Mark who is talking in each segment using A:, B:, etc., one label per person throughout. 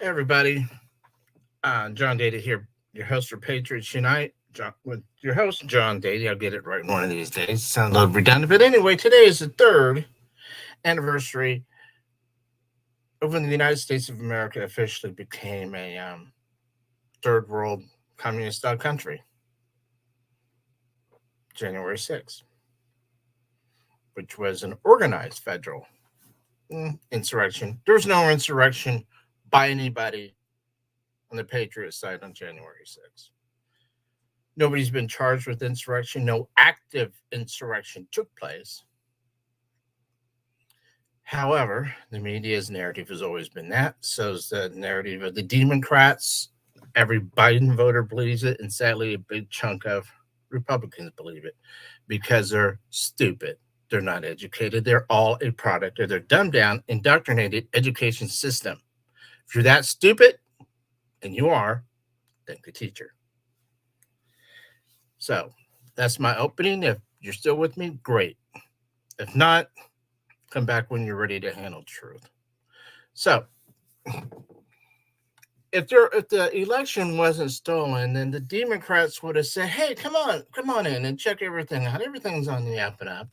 A: Hey everybody, John Dady here, your host for Patriots Unite. With your host, John Dady. I'll get it right one of these days. Sounds a little redundant, but anyway, today is the third anniversary of when the United States of America officially became a third world communist-style country, January 6th, which was an organized federal insurrection. There was no insurrection by anybody on the Patriot side on January 6th. Nobody's been charged with insurrection. No active insurrection took place. However, the media's narrative has always been that. So is the narrative of the Democrats. Every Biden voter believes it, and sadly, a big chunk of Republicans believe it because they're stupid. They're not educated. They're all a product of their dumbed down, indoctrinated education system. If you're that stupid, and you are, thank the teacher. So that's my opening. If you're still with me, great. If not, come back when you're ready to handle truth. So if the election wasn't stolen, then the Democrats would have said, "Hey, come on in and check everything out. Everything's on the up and up."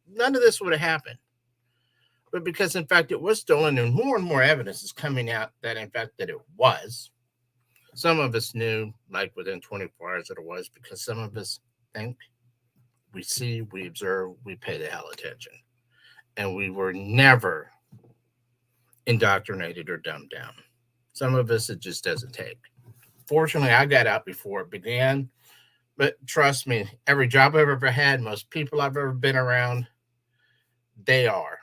A: None of this would have happened. But because in fact it was stolen, and more evidence is coming out that in fact that it was. Some of us knew, like within 24 hours, that it was, because some of us think, we see, we observe, we pay the hell attention. And we were never indoctrinated or dumbed down. Some of us, it just doesn't take. Fortunately, I got out before it began. But trust me, every job I've ever had, most people I've ever been around, they are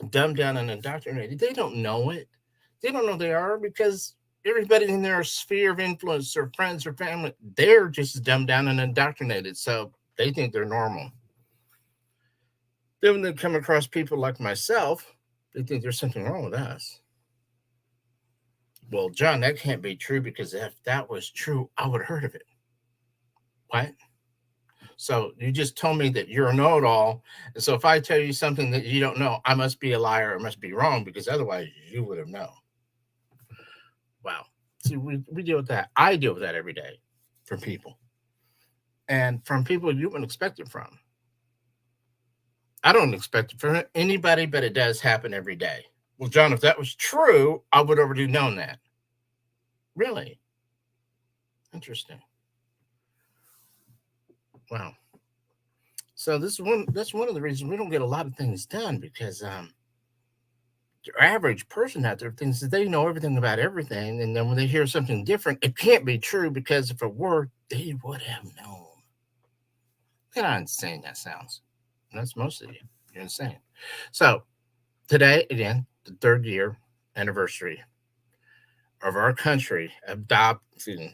A: dumbed down and indoctrinated. They don't know it. They don't know they are because everybody in their sphere of influence, their friends or family, they're just dumbed down and indoctrinated. So they think they're normal. Then when they come across people like myself, they think there's something wrong with us. Well, John, that can't be true because if that was true, I would have heard of it. What? So you just told me that you're a know-it-all. And so if I tell you something that you don't know, I must be a liar. It must be wrong because otherwise you would have known. Wow. See, we deal with that. I deal with that every day from people. And from people you wouldn't expect it from. I don't expect it from anybody, but it does happen every day. Well, John, if that was true, I would already known that. Really? Interesting. Wow. So that's one of the reasons we don't get a lot of things done because the average person out there thinks that they know everything about everything, and then when they hear something different, it can't be true because if it were, they would have known. Look how insane that sounds. And that's most of you. You're insane. So today, again, the third year anniversary of our country adopting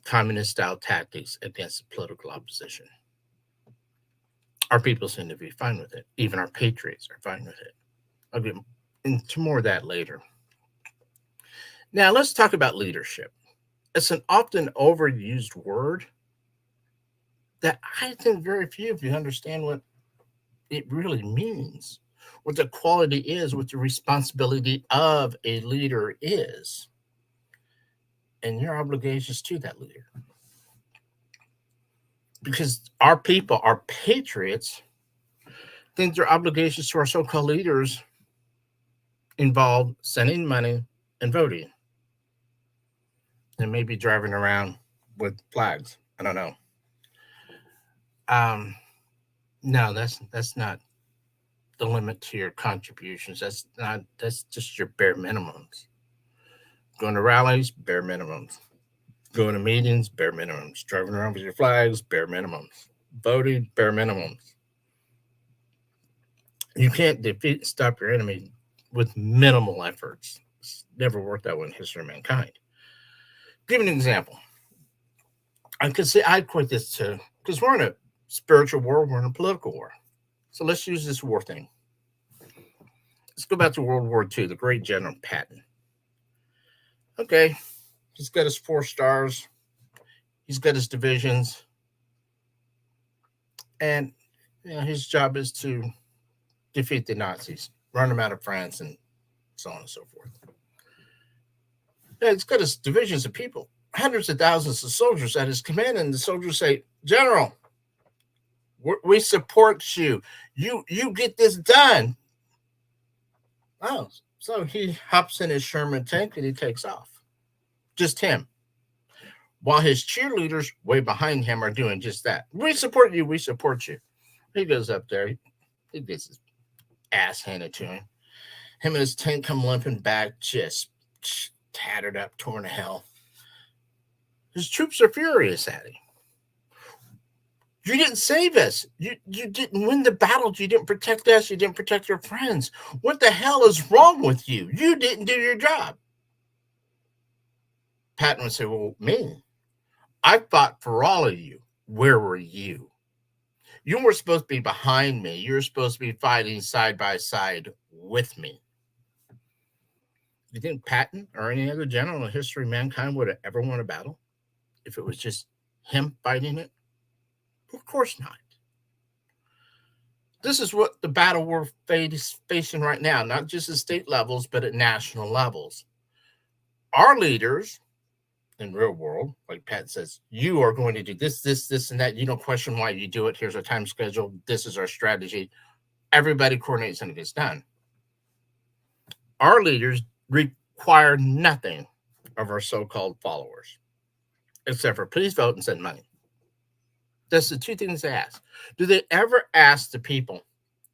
A: communist style tactics against the political opposition. Our people seem to be fine with it. Even our patriots are fine with it. I'll get into more of that later. Now, let's talk about leadership. It's an often overused word that I think very few of you understand what it really means, what the quality is, what the responsibility of a leader is, and your obligations to that leader. Because our people, our patriots, think their obligations to our so called leaders involve sending money and voting, and maybe driving around with flags. I don't know. Um, no, that's not the limit to your contributions. That's just your bare minimums. Going to rallies, bare minimums. Going to meetings, bare minimums. Driving around with your flags, bare minimums. Voting, bare minimums. You can't defeat and stop your enemy with minimal efforts. It's never worked that way in history of mankind. Give an example. I could say I equate this to because we're in a spiritual war, we're in a political war. So let's use this war thing. Let's go back to World War II, the great General Patton. Okay, he's got his 4 stars, he's got his divisions, and his job is to defeat the Nazis, run them out of France, and so on and so forth. Yeah, it's got his divisions of people, hundreds of thousands of soldiers at his command, and the soldiers say, "General, we support you. You get this done." Oh, so he hops in his Sherman tank and he takes off. Just him. While his cheerleaders way behind him are doing just that. We support you. We support you. He goes up there. He gets his ass handed to him. Him and his tank come limping back, just tattered up, torn to hell. His troops are furious at him. You didn't save us. You didn't win the battle. You didn't protect us. You didn't protect your friends. What the hell is wrong with you? You didn't do your job. Patton would say, "Well, me, I fought for all of you. Where were you? You were supposed to be behind me. You were supposed to be fighting side by side with me." You think Patton or any other general in history of mankind would have ever won a battle if it was just him fighting it? Of course not. This is what the battle we're facing right now, not just at state levels, but at national levels. Our leaders in real world, like Pat says, you are going to do this, this, this, and that. You don't question why you do it. Here's our time schedule. This is our strategy. Everybody coordinates and it gets done. Our leaders require nothing of our so-called followers, except for please vote and send money. That's the two things they ask. Do they ever ask the people,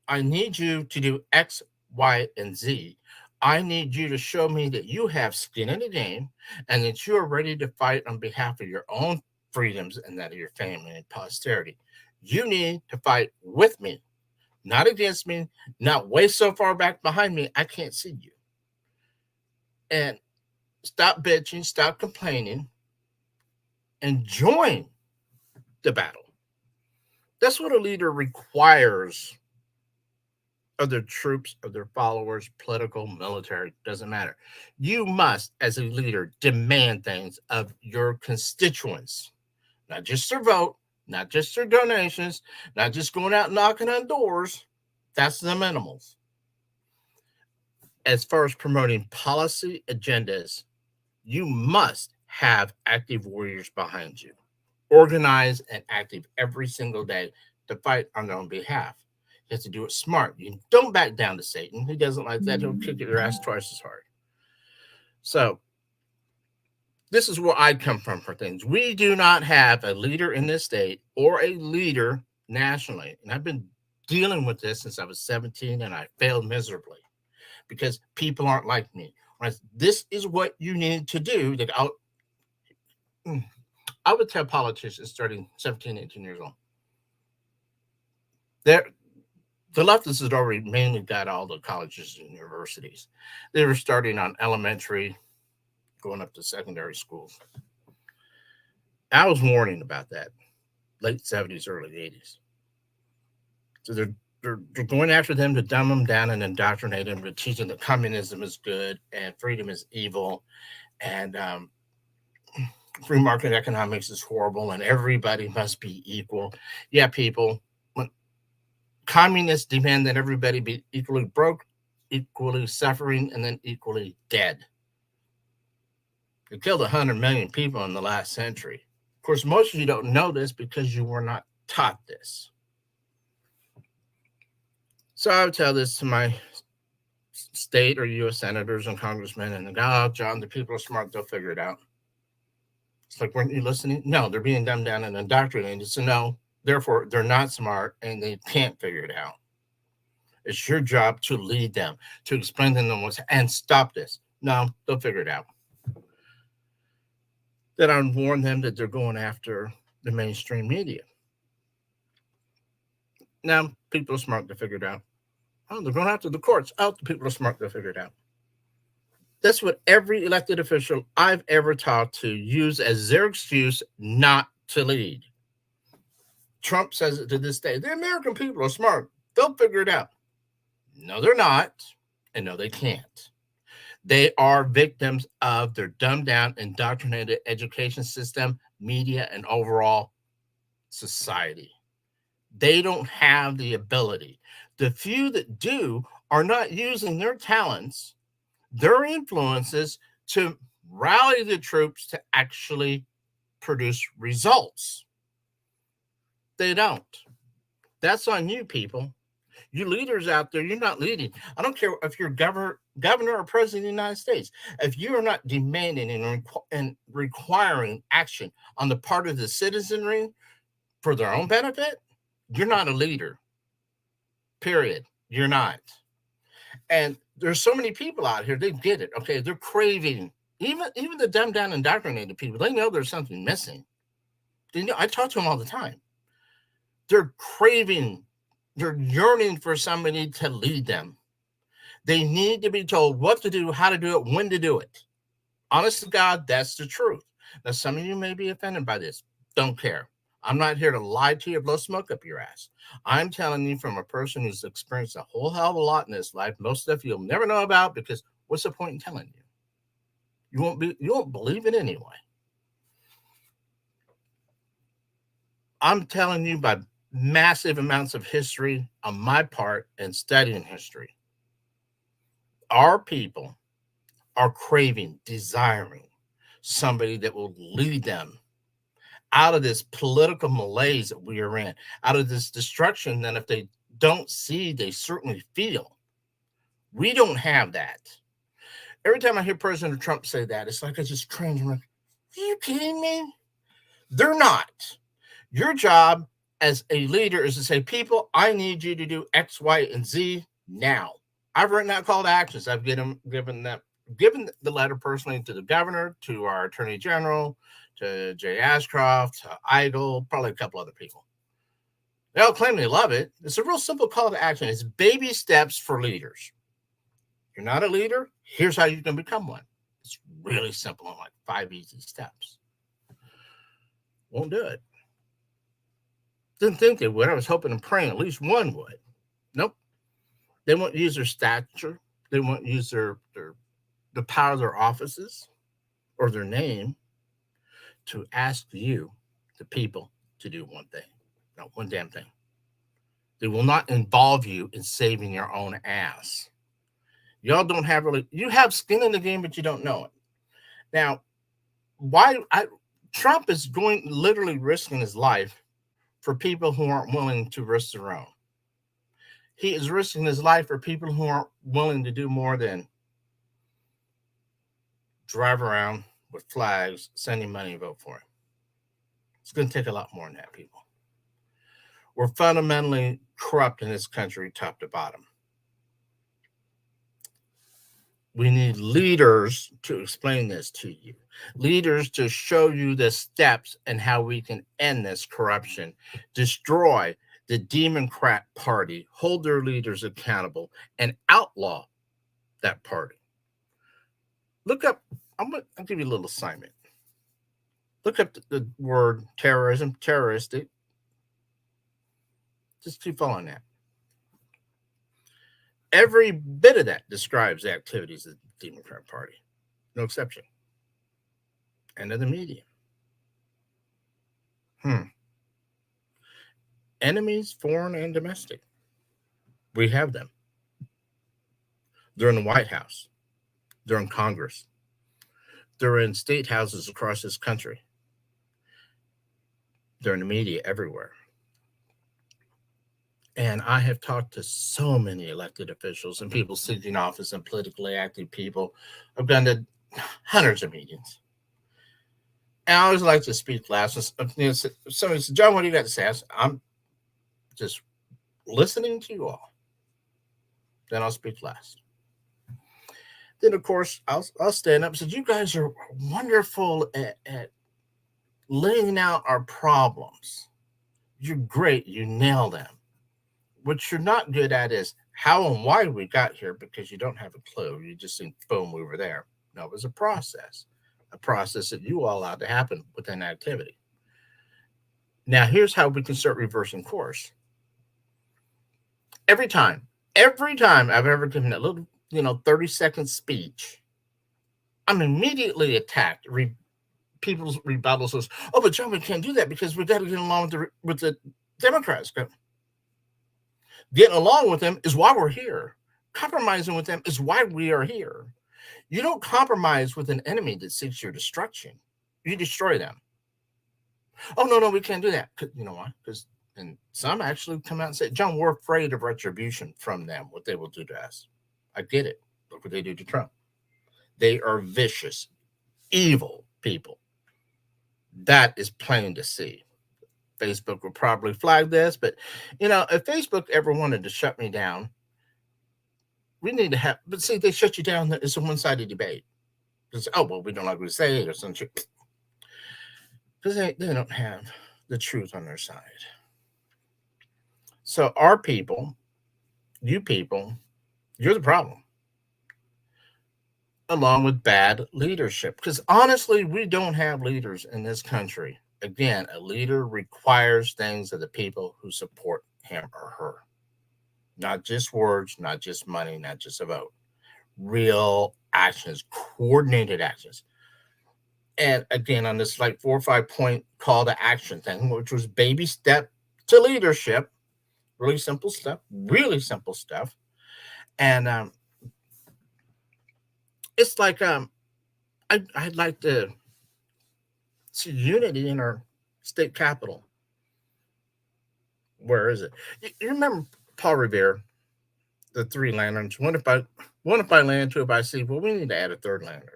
A: I need you to do X, Y, and Z. I need you to show me that you have skin in the game and that you are ready to fight on behalf of your own freedoms and that of your family and posterity. You need to fight with me, not against me, not way so far back behind me I can't see you. And stop bitching, stop complaining, and join the battle. That's what a leader requires of their troops, of their followers, political, military, doesn't matter. You must, as a leader, demand things of your constituents, not just their vote, not just their donations, not just going out knocking on doors. That's the minimals. As far as promoting policy agendas, you must have active warriors behind you, organized and active every single day to fight on their own behalf. You have to do it smart. You don't back down to Satan. He doesn't like that. He'll kick your ass twice as hard. So this is where I come from for things. We do not have a leader in this state or a leader nationally. And I've been dealing with this since I was 17 and I failed miserably because people aren't like me. This is what you need to do. That I would tell politicians starting 17, 18 years old. They're, the leftists had already mainly got all the colleges and universities. They were starting on elementary, going up to secondary schools. I was warning about that, late 70s, early 80s. So they're going after them to dumb them down and indoctrinate them to teach them that communism is good and freedom is evil and free market economics is horrible and everybody must be equal. Yeah, people, when communists demand that everybody be equally broke, equally suffering, and then equally dead. They killed 100 million people in the last century. Of course, most of you don't know this because you were not taught this. So I would tell this to my state or U.S. senators and congressmen, and they go, "Oh, John, the people are smart; they'll figure it out." It's like, weren't you listening? No, they're being dumbed down and indoctrinated. So no, therefore, they're not smart and they can't figure it out. It's your job to lead them, to explain to them what's and stop this. No, they'll figure it out. Then I warn them that they're going after the mainstream media. Now, people are smart to figure it out. Oh, they're going after the courts. Oh, the people are smart to figure it out. That's what every elected official I've ever talked to use as their excuse not to lead. Trump says it to this day. The American people are smart. They'll figure it out. No, they're not. And no, they can't. They are victims of their dumbed down, indoctrinated education system, media, and overall society. They don't have the ability. The few that do are not using their talents, their influences to rally the troops to actually produce results. They don't. That's on you, people. You leaders out there, you're not leading. I don't care if you're governor or president of the United States. If you are not demanding and requiring action on the part of the citizenry for their own benefit, you're not a leader. Period. You're not. And there's so many people out here, they get it. Okay, they're craving. Even the dumbed down, indoctrinated people, they know there's something missing. They know. I talk to them all the time. They're craving, they're yearning for somebody to lead them. They need to be told what to do, how to do it, when to do it. Honest to God, that's the truth. Now, some of you may be offended by this. Don't care. I'm not here to lie to you or blow smoke up your ass. I'm telling you from a person who's experienced a whole hell of a lot in this life. Most stuff you'll never know about, because what's the point in telling you? You won't believe it anyway. I'm telling you by massive amounts of history on my part and studying history. Our people are craving, desiring somebody that will lead them out of this political malaise that we are in, out of this destruction that if they don't see, they certainly feel. We don't have that. Every time I hear President Trump say that, it's like I just cringe. I'm like, are you kidding me? They're not. Your job as a leader is to say, people, I need you to do X, Y, and Z now. I've written out call to actions. I've given the letter personally to the governor, to our attorney general, to Jay Ashcroft, to Idle, probably a couple other people. They all claim they love it. It's a real simple call to action. It's baby steps for leaders. You're not a leader. Here's how you can become one. It's really simple, in like 5 easy steps. Won't do it. Didn't think they would. I was hoping and praying at least one would. Nope. They won't use their stature. They won't use the power of their offices or their name to ask you, the people, to do one thing. Not one damn thing. They will not involve you in saving your own ass. Y'all don't have you have skin in the game, but you don't know it. Now, Trump is literally risking his life for people who aren't willing to risk their own. He is risking his life for people who aren't willing to do more than drive around with flags, sending money and vote for him. It's going to take a lot more than that, people. We're fundamentally corrupt in this country, top to bottom. We need leaders to explain this to you, leaders to show you the steps and how we can end this corruption, destroy the Democrat Party, hold their leaders accountable, and outlaw that party. Look up, I'll give you a little assignment. Look up the word terrorism, terroristic. Just keep following that. Every bit of that describes the activities of the Democrat Party. No exception. And of the media. Enemies, foreign and domestic. We have them. They're in the White House. They're in Congress. They're in state houses across this country. They're in the media everywhere. And I have talked to so many elected officials and people sitting in office and politically active people. I've gone to hundreds of meetings. And I always like to speak last. Somebody said, John, what do you got to say? I'm just listening to you all. Then I'll speak last. Then, of course, I'll stand up and say, you guys are wonderful at laying out our problems. You're great. You nail them. What you're not good at is how and why we got here, because you don't have a clue. You just think, boom, we were there. No, it was a process that you all allowed to happen within activity. Now, here's how we can start reversing course. Every time I've ever given a little, 30-second speech, I'm immediately attacked. People's rebuttals was, oh, but John, we can't do that because we got to get along with the Democrats. Getting along with them is why we're here. Compromising with them is why we are here. You don't compromise with an enemy that seeks your destruction. You destroy them. Oh, no, no, we can't do that. You know why? Because, and some actually come out and say, John, we're afraid of retribution from them, what they will do to us. I get it. Look what they do to Trump. They are vicious, evil people. That is plain to see. Facebook will probably flag this, but if Facebook ever wanted to shut me down, we need to have. But see, they shut you down. It's a one-sided debate. Because well, we don't like what we say or something. Because they don't have the truth on their side. So our people, you people, you're the problem. Along with bad leadership. Because honestly, we don't have leaders in this country. Again, a leader requires things of the people who support him or her. Not just words, not just money, not just a vote. Real actions, coordinated actions. And again, on this like 4 or 5 point call to action thing, which was baby step to leadership, really simple stuff, really simple stuff. And it's like I'd like to see unity in our state capital. Where is it? You remember Paul Revere, the three lanterns? One if I land, two if I see. Well, we need to add a third lantern.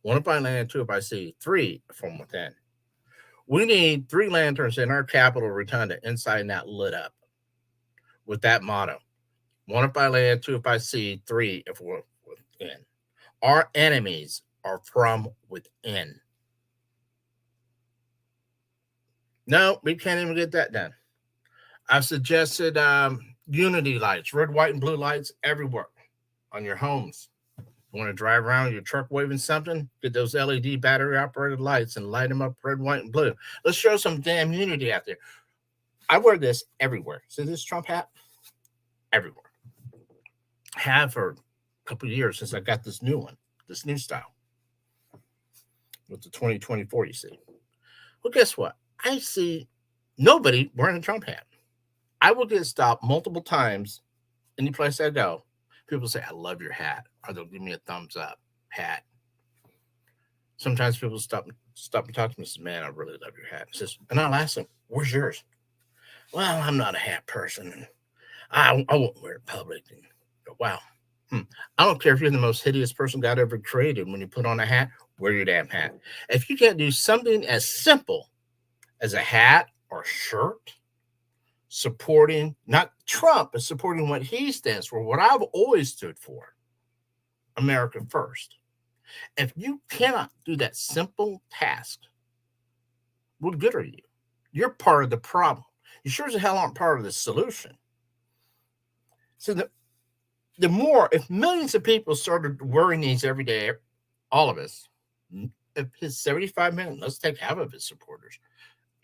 A: One if I land, two if I see, three from within. We need 3 lanterns in our capital rotunda, inside and out, lit up with that motto. One if I land, two if I see, 3 if we're within. Our enemies are from within. No, we can't even get that done. I've suggested unity lights, red, white, and blue lights everywhere on your homes. You want to drive around your truck waving something? Get those LED battery operated lights and light them up red, white, and blue. Let's show some damn unity out there. I wear this everywhere. See this Trump hat? Everywhere. Have for a couple of years since I got this new one, this new style with the 2024, you see. Well, guess what? I see nobody wearing a Trump hat. I will get stopped multiple times any place I go. People say, I love your hat, or they'll give me a thumbs up hat. Sometimes people stop and talk to me and say, man, I really love your hat. And I'll ask them, where's yours? Well, I'm not a hat person. And I won't wear it public. And go, wow. I don't care if you're the most hideous person God ever created. When you put on a hat, wear your damn hat. If you can't do something as simple as a hat or shirt, supporting not Trump, but supporting what he stands for, what I've always stood for, America first. If you cannot do that simple task, what good are you? You're part of the problem. You sure as hell aren't part of the solution. So the more, if millions of people started wearing these every day, all of us, if his 75 million, let's take half of his supporters,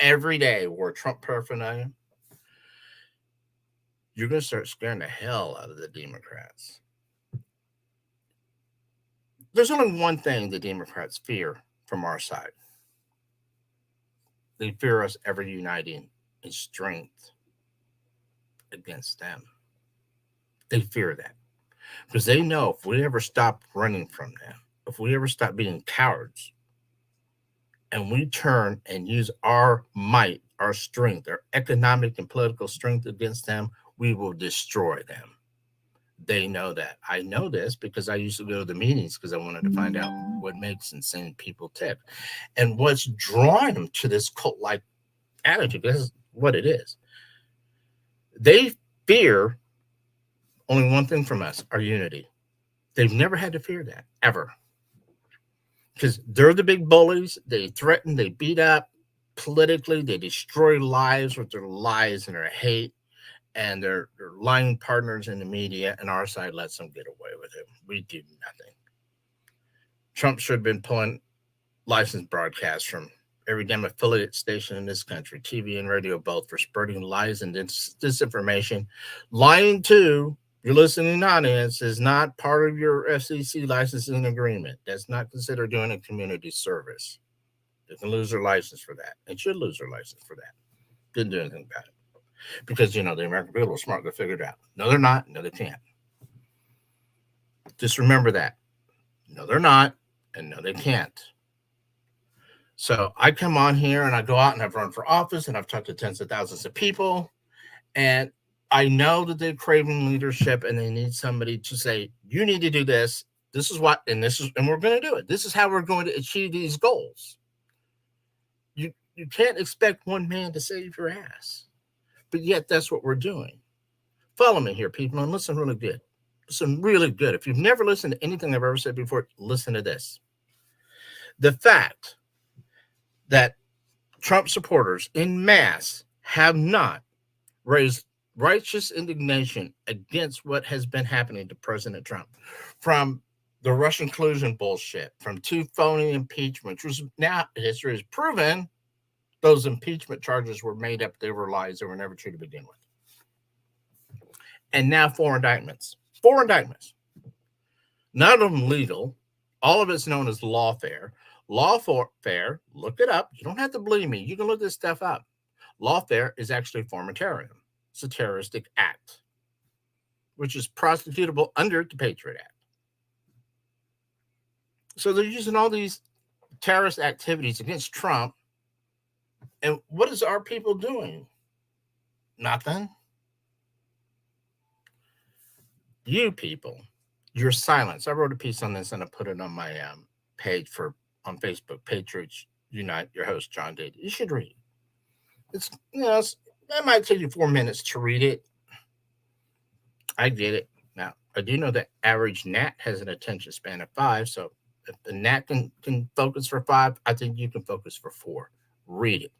A: every day wore Trump paraphernalia, you're going to start scaring the hell out of the Democrats. There's only one thing the Democrats fear from our side. They fear us ever uniting in strength against them. They fear that because they know if we ever stop running from them, if we ever stop being cowards, and we turn and use our might, our strength, our economic and political strength against them, we will destroy them. They know that. I know this because I used to go to the meetings because I wanted to find out what makes insane people tick and what's drawing them to this cult-like attitude. This is what it is. They fear only one thing from us, our unity. They've never had to fear that, ever. Because they're the big bullies. They threaten, they beat up politically, they destroy lives with their lies and their hate. And their lying partners in the media, and our side lets them get away with it. We do nothing. Trump should have been pulling licensed broadcasts from every damn affiliate station in this country, TV and radio both, for spreading lies and disinformation. Lying to your listening audience is not part of your FCC licensing agreement. That's not considered doing a community service. They can lose their license for that. They should lose their license for that. Didn't do anything about it. Because, the American people are smart. They figured it out. No, they're not. No, they can't. Just remember that. No, they're not. And no, they can't. So I come on here and I go out and I've run for office and I've talked to tens of thousands of people. And I know that they're craving leadership and they need somebody to say, you need to do this. This is what, and this is, and we're going to do it. This is how we're going to achieve these goals. You can't expect one man to save your ass. But yet that's what we're doing. Follow me here, people, and listen really good. Listen really good. If you've never listened to anything I've ever said before, listen to this. The fact that Trump supporters in mass have not raised righteous indignation against what has been happening to President Trump, from the Russian collusion bullshit, from two phony impeachments, which now history has proven those impeachment charges were made up, they were lies, they were never true to begin with. And now four indictments. Four indictments. None of them legal. All of it's known as lawfare. Lawfare, look it up. You don't have to believe me. You can look this stuff up. Lawfare is actually a form of terrorism. It's a terroristic act, which is prosecutable under the Patriot Act. So they're using all these terrorist activities against Trump. And what is our people doing? Nothing. You people, your silence. I wrote a piece on this and I put it on my page on Facebook, Patriots Unite, your host, John Dady. You should read it. That might take you 4 minutes to read it. I get it. Now, I do know that average gnat has an attention span of 5. So if the gnat can focus for 5, I think you can focus for 4. Read it.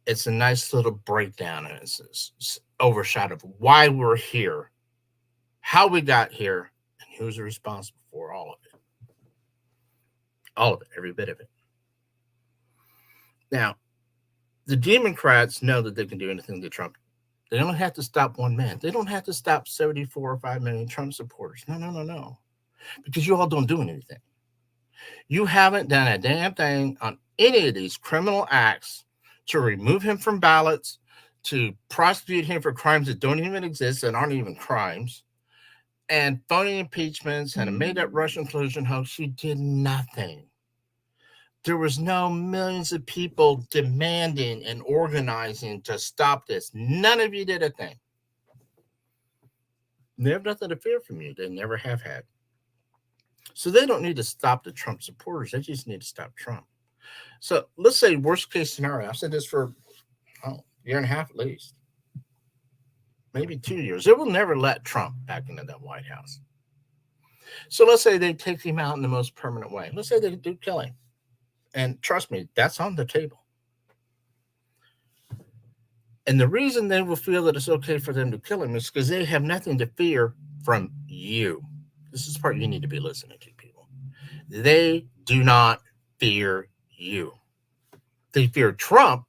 A: It's a nice little breakdown and it's overshot of why we're here, how we got here, and who's responsible for all of it. All of it, every bit of it. Now, the Democrats know that they can do anything to Trump. They don't have to stop one man. They don't have to stop 74 or 5 million Trump supporters. No. Because you all don't do anything. You haven't done a damn thing on any of these criminal acts to remove him from ballots, to prosecute him for crimes that don't even exist and aren't even crimes, and phony impeachments and a made-up Russian collusion hoax. You did nothing. There was no millions of people demanding and organizing to stop this. None of you did a thing. They have nothing to fear from you. They never have had. So they don't need to stop the Trump supporters. They just need to stop Trump. So let's say worst case scenario. I've said this for a year and a half at least. Maybe 2 years. They will never let Trump back into that White House. So let's say they take him out in the most permanent way. Let's say they do kill him. And trust me, that's on the table. And the reason they will feel that it's okay for them to kill him is because they have nothing to fear from you. This is the part you need to be listening to, people. They do not fear you. They fear Trump.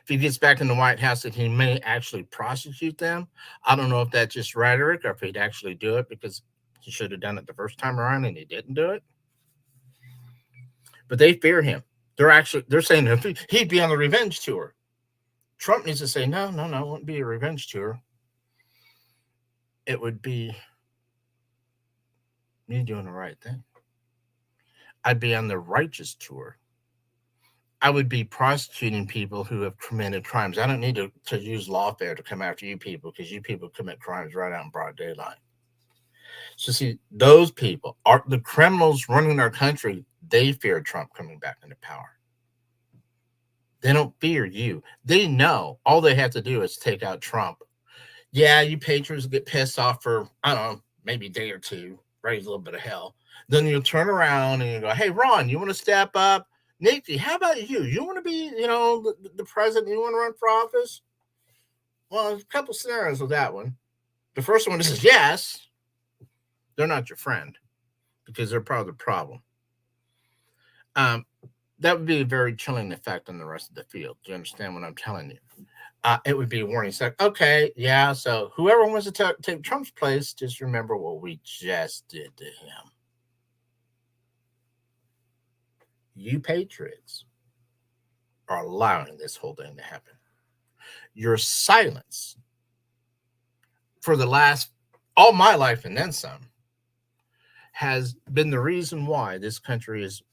A: If he gets back in the White House, that he may actually prosecute them. I don't know if that's just rhetoric or if he'd actually do it because he should have done it the first time around and he didn't do it. But they fear him. They're saying if he'd be on the revenge tour. Trump needs to say, no, it wouldn't be a revenge tour. It would be me doing the right thing. I'd be on the righteous tour. I would be prosecuting people who have committed crimes. I don't need to use lawfare to come after you people because you people commit crimes right out in broad daylight. So see, those people are the criminals running our country. They fear Trump coming back into power. They don't fear you. They know all they have to do is take out Trump. Yeah, you patrons get pissed off for, I don't know, maybe a day or two, raise a little bit of hell. Then you'll turn around and you go, hey, Ron, you want to step up? Nikki, how about you? You want to be, the president? You want to run for office? Well, there's a couple scenarios with that one. The first one is yes. They're not your friend because they're part of the problem. That would be a very chilling effect on the rest of the field. Do you understand what I'm telling you? It would be a warning. It's like, okay, yeah, so whoever wants to take Trump's place, just remember what we just did to him. You patriots are allowing this whole thing to happen. Your silence for the last, all my life and then some, has been the reason why this country is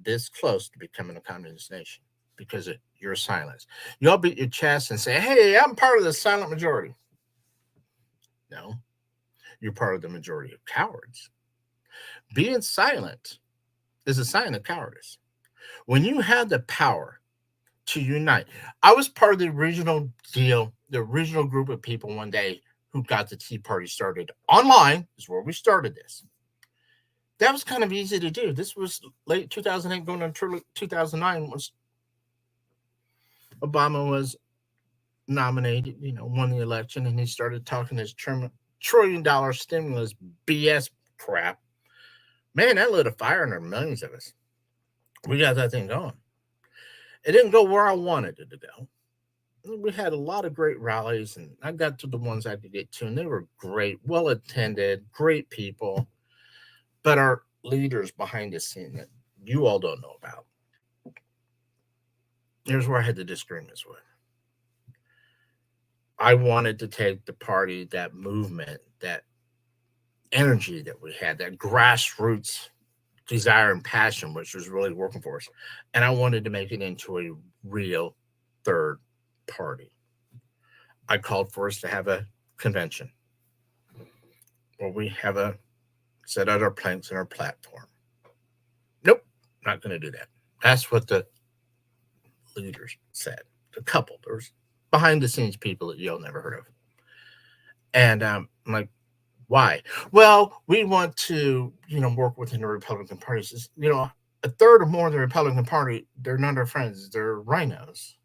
A: this close to becoming a communist nation because of your silence. Y'all beat your chest and say, hey, I'm part of the silent majority. No, you're part of the majority of cowards. Being silent is a sign of cowardice. When you have the power to unite, I was part of the original deal, the original group of people one day who got the Tea Party started online, is where we started this. That was kind of easy to do. This was late 2008, going into 2009, was Obama was nominated, won the election, and he started talking his trillion-dollar stimulus BS crap. Man, that lit a fire under millions of us. We got that thing going. It didn't go where I wanted it to go. We had a lot of great rallies, and I got to the ones I could get to, and they were great, well attended, great people. But our leaders behind the scene that you all don't know about, here's where I had the disagreements with. I wanted to take the party, that movement, that energy that we had, that grassroots desire and passion, which was really working for us, and I wanted to make it into a real third party. I called for us to have a convention where we have a set out our planks and our platform. Nope, not going to do that. That's what the leaders said. A couple, there's behind the scenes people that you'll never heard of. And I'm like, why? Well, we want to, work within the Republican Party. Says, a third or more of the Republican Party, they're not our friends. They're rhinos.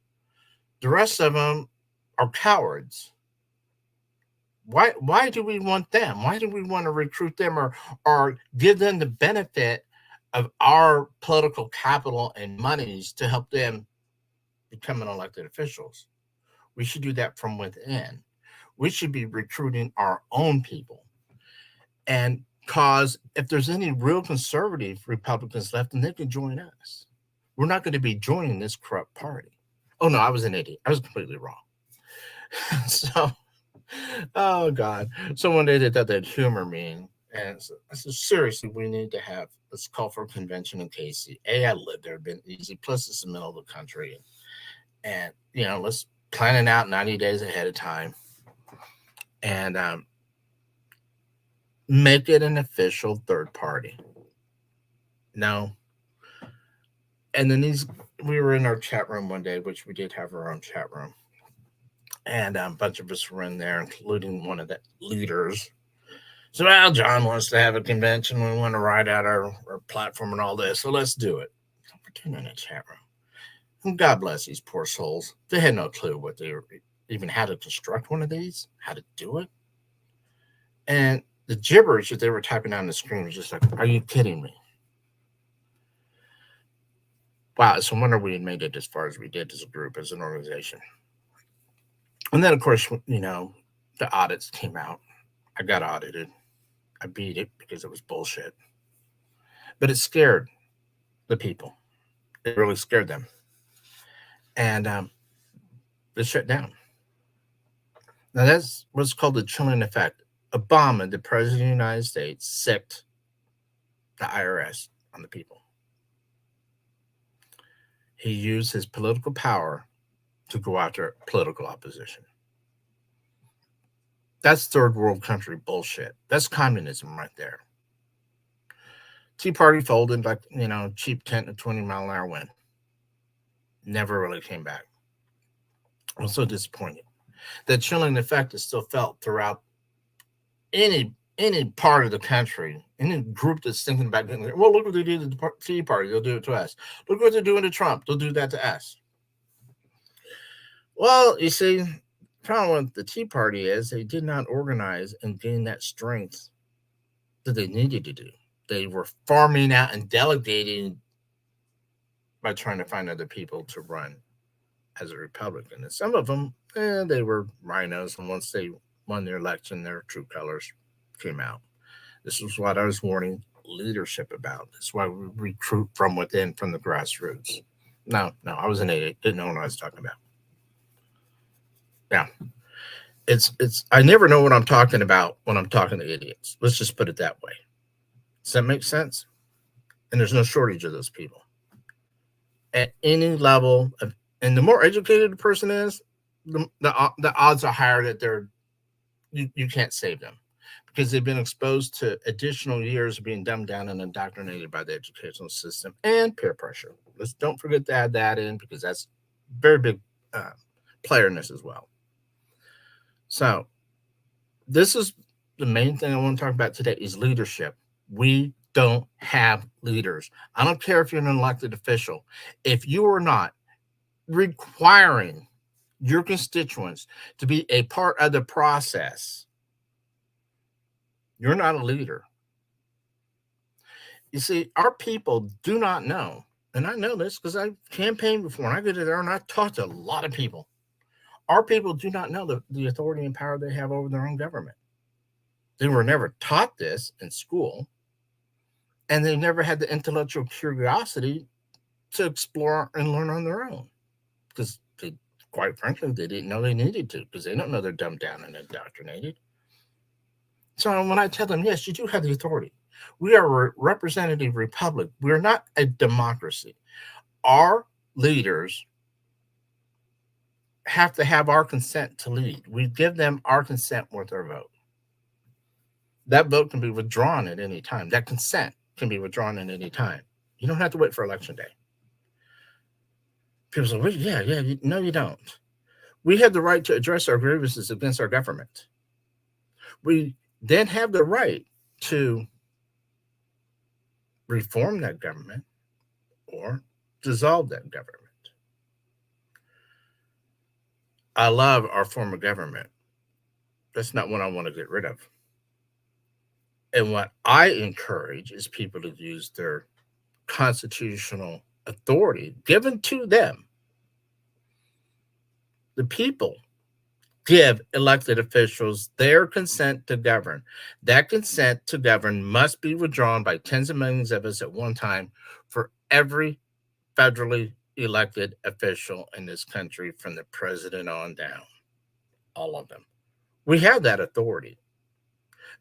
A: The rest of them are cowards. Why do we want them? Why do we want to recruit them or give them the benefit of our political capital and monies to help them become elected officials? We should do that from within. We should be recruiting our own people. And cause if there's any real conservative Republicans left, then they can join us. We're not going to be joining this corrupt party. Oh no, I was an idiot. I was completely wrong. So, oh God. So one day they thought they'd humor me. And so I said, seriously, we need to let's call for a convention in KC. I lived there, been easy. Plus, it's the middle of the country. And let's plan it out 90 days ahead of time. And make it an official third party. No. And then we were in our chat room one day, which we did have our own chat room. And a bunch of us were in there, including one of the leaders. So, well, John wants to have a convention. We want to write out our platform and all this. So let's do it. We're doing in a chat room. And God bless these poor souls. They had no clue what they were, even how to construct one of these, how to do it. And the gibberish that they were typing on the screen was just like, are you kidding me? Wow, it's a wonder we had made it as far as we did as a group, as an organization. And then, of course, the audits came out. I got audited. I beat it because it was bullshit. But it scared the people. It really scared them. And they shut down. Now, that's what's called the chilling effect. Obama, the president of the United States, sicked the IRS on the people. He used his political power to go after political opposition. That's third world country bullshit. That's communism right there. Tea Party folded like, cheap 10 to 20-mile-an-hour wind. Never really came back. I'm so disappointed. The chilling effect is still felt throughout any part of the country, any group that's thinking about getting there. Well, look what they did to the Tea Party. They'll do it to us. Look what they're doing to Trump. They'll do that to us. Well, you see, the problem with the Tea Party is they did not organize and gain that strength that they needed to do. They were farming out and delegating by trying to find other people to run as a Republican. And some of them, they were rhinos. And once they won their election, their true colors came out. This is what I was warning leadership about. This is why we recruit from within, from the grassroots. No, I was an idiot. Didn't know what I was talking about. Yeah. I never know what I'm talking about when I'm talking to idiots. Let's just put it that way. Does that make sense? And there's no shortage of those people at any level of, and the more educated the person is, the odds are higher that you can't save them because they've been exposed to additional years of being dumbed down and indoctrinated by the educational system and peer pressure. Let's don't forget to add that in because that's very big uh, player in this as well. So this is the main thing I want to talk about today is leadership. We don't have leaders. I don't care if you're an elected official. If you are not requiring your constituents to be a part of the process, you're not a leader. You see, our people do not know, and I know this because I've campaigned before and I go to there and I talk to a lot of people. Our people do not know the authority and power they have over their own government. They were never taught this in school, and they never had the intellectual curiosity to explore and learn on their own because, quite frankly, they didn't know they needed to because they don't know they're dumbed down and indoctrinated. So when I tell them, yes, you do have the authority. We are a representative republic. We're not a democracy. Our leaders have to have our consent to lead. We give them our consent with our vote. That vote can be withdrawn at any time. That consent can be withdrawn at any time. You don't have to wait for election day. People say, well, yeah. No, you don't. We have the right to address our grievances against our government. We then have the right to reform that government or dissolve that government. I love our form of government. That's not what I want to get rid of. And what I encourage is people to use their constitutional authority given to them. The people give elected officials their consent to govern. That consent to govern must be withdrawn by tens of millions of us at one time for every federally elected official in this country from the president on down. All of them. We have that authority.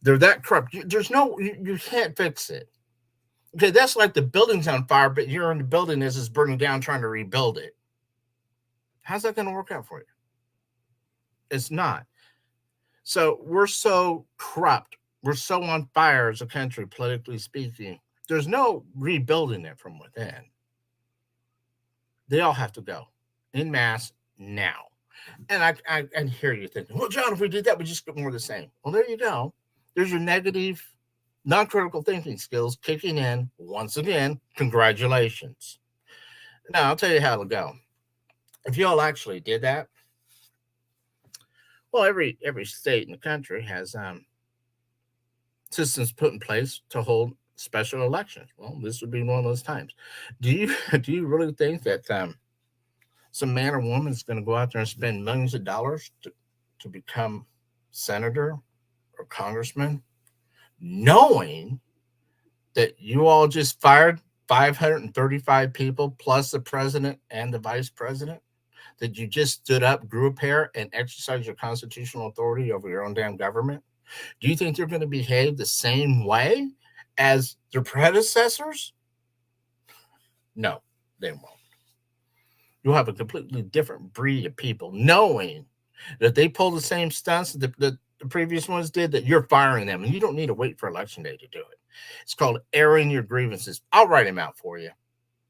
A: They're that corrupt. There's no, you can't fix it. Okay, that's like the building's on fire, but you're in the building as it's burning down trying to rebuild it. How's that going to work out for you? It's not. So we're so corrupt. We're so on fire as a country, politically speaking. There's no rebuilding it from within. They all have to go en masse now. And I hear you thinking, well, John, if we did that, we just get more of the same. Well, there you go. There's your negative, non-critical thinking skills kicking in once again. Congratulations. Now, I'll tell you how it'll go. If you all actually did that, well, every state in the country has systems put in place to hold special elections. Well, this would be one of those times. Do you do you really think that some man or woman is going to go out there and spend millions of dollars to become senator or congressman, knowing that you all just fired 535 people plus the president and the vice president? That you just stood up, grew a pair, and exercised your constitutional authority over your own damn government? Do you think they're going to behave the same way as their predecessors? No, they won't. You'll have a completely different breed of people, knowing that they pull the same stunts that the previous ones did, that you're firing them, and you don't need to wait for election day to do it. It's called airing your grievances. I'll write them out for you.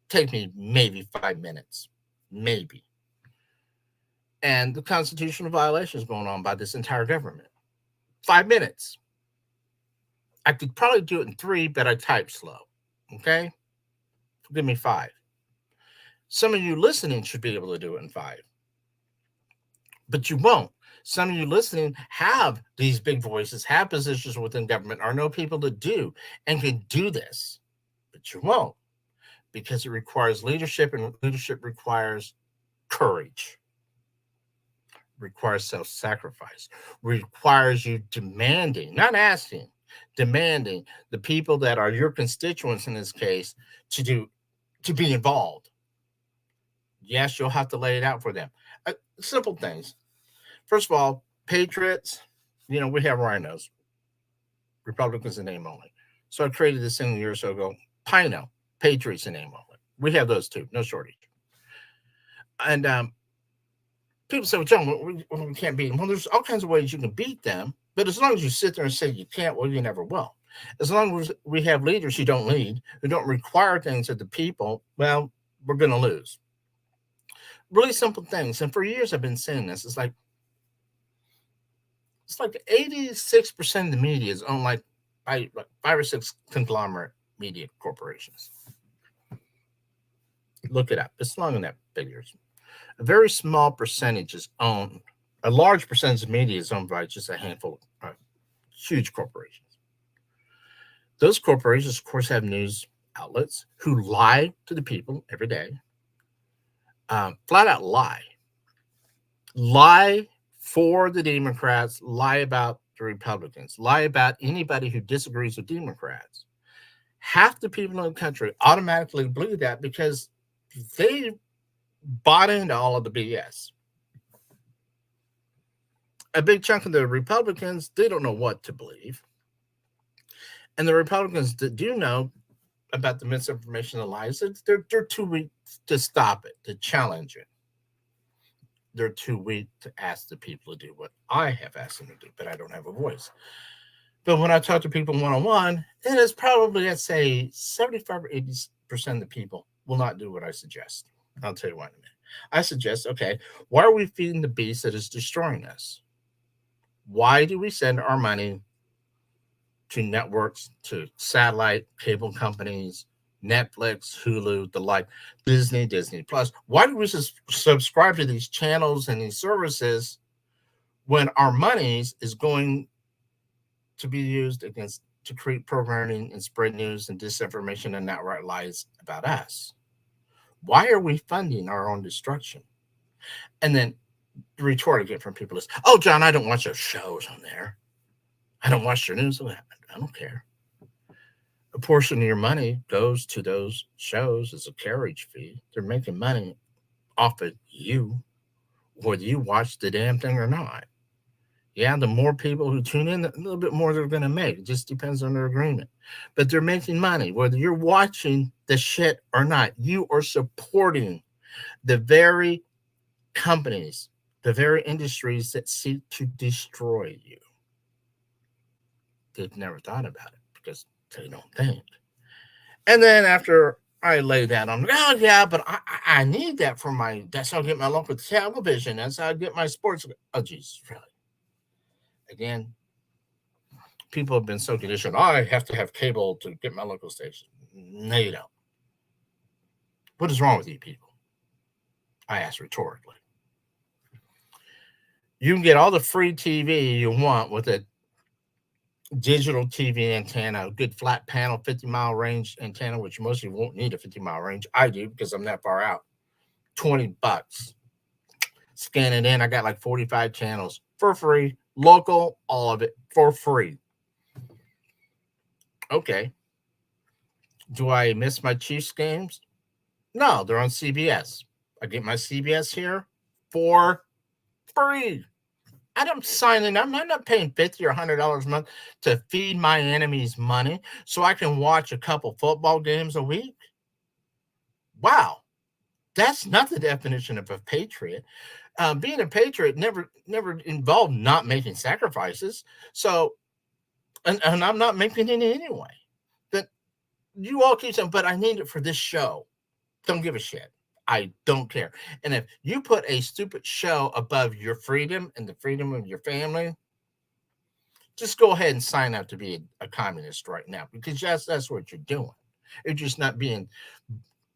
A: Take me maybe 5 minutes, maybe. And the constitutional violations going on by this entire government. 5 minutes. I could probably do it in 3, but I type slow. Okay? Give me 5. Some of you listening should be able to do it in 5. But you won't. Some of you listening have these big voices, have positions within government, or know people that do and can do this. But you won't, because it requires leadership, and leadership requires courage, requires self-sacrifice, requires you demanding, not asking, demanding the people that are your constituents in this case to be involved. Yes, you'll have to lay it out for them. Simple things. First of all, Patriots, we have rhinos. Republicans in name only. So I created this thing years ago. Pino, Patriots Unite. We have those too, no shortage. And people say, well, John, we can't beat them. Well, there's all kinds of ways you can beat them, but as long as you sit there and say you can't, well, you never will. As long as we have leaders who don't lead, who don't require things of the people, well, we're going to lose. Really simple things. And for years, I've been saying this. It's like 86% of the media is owned by like 5 or 6 conglomerate media corporations. Look it up. It's long enough figures. A very small percentage is owned. A large percentage of media is owned by just a handful of huge corporations. Those corporations, of course, have news outlets who lie to the people every day, flat out lie for the Democrats, lie about the Republicans, lie about anybody who disagrees with Democrats. Half the people in the country automatically believe that because they bought into all of the BS. A big chunk of the Republicans, they don't know what to believe. And the Republicans that do know about the misinformation and lies, they're too weak to stop it, to challenge it. They're too weak to ask the people to do what I have asked them to do, but I don't have a voice. But when I talk to people one-on-one, it is probably, I'd say, 75 or 80% of the people will not do what I suggest. I'll tell you why in a minute. I suggest, okay, why are we feeding the beast that is destroying us? Why do we send our money to networks, to satellite cable companies, Netflix, Hulu, the like, Disney Plus? Why do we subscribe to these channels and these services when our monies is going to be used against to create programming and spread news and disinformation and outright lies about us? Why are we funding our own destruction? And then the retort I get from people is, oh, John, I don't watch those shows on there. I don't watch their news. I don't care. A portion of your money goes to those shows as a carriage fee. They're making money off of you, whether you watch the damn thing or not. Yeah, the more people who tune in, a little bit more they're going to make. It just depends on their agreement. But they're making money, whether you're watching the shit or not. You are supporting the very companies, the very industries that seek to destroy you. They've never thought about it because they don't think. And then after I lay that on, oh yeah, but I need that for that's how I get my local television. That's how I get my sports. Oh geez, really? Again, people have been so conditioned. Oh, I have to have cable to get my local station. No, you don't. What is wrong with you people? I ask rhetorically. You can get all the free TV you want with a digital TV antenna, a good flat panel, 50-mile range antenna, which most of you won't need a 50-mile range. I do because I'm that far out. $20. Scan it in. I got like 45 channels for free. Local, all of it for free. Okay. Do I miss my Chiefs games? No, they're on CBS. I get my CBS here for free. I'm signing up. I'm not paying $50 or $100 a month to feed my enemies money so I can watch a couple football games a week. Wow, that's not the definition of a patriot. Being a patriot never involved not making sacrifices. So, and I'm not making any anyway. But you all keep saying, but I need it for this show. Don't give a shit. I don't care. And if you put a stupid show above your freedom and the freedom of your family, just go ahead and sign up to be a communist right now, because that's what you're doing. You're just not being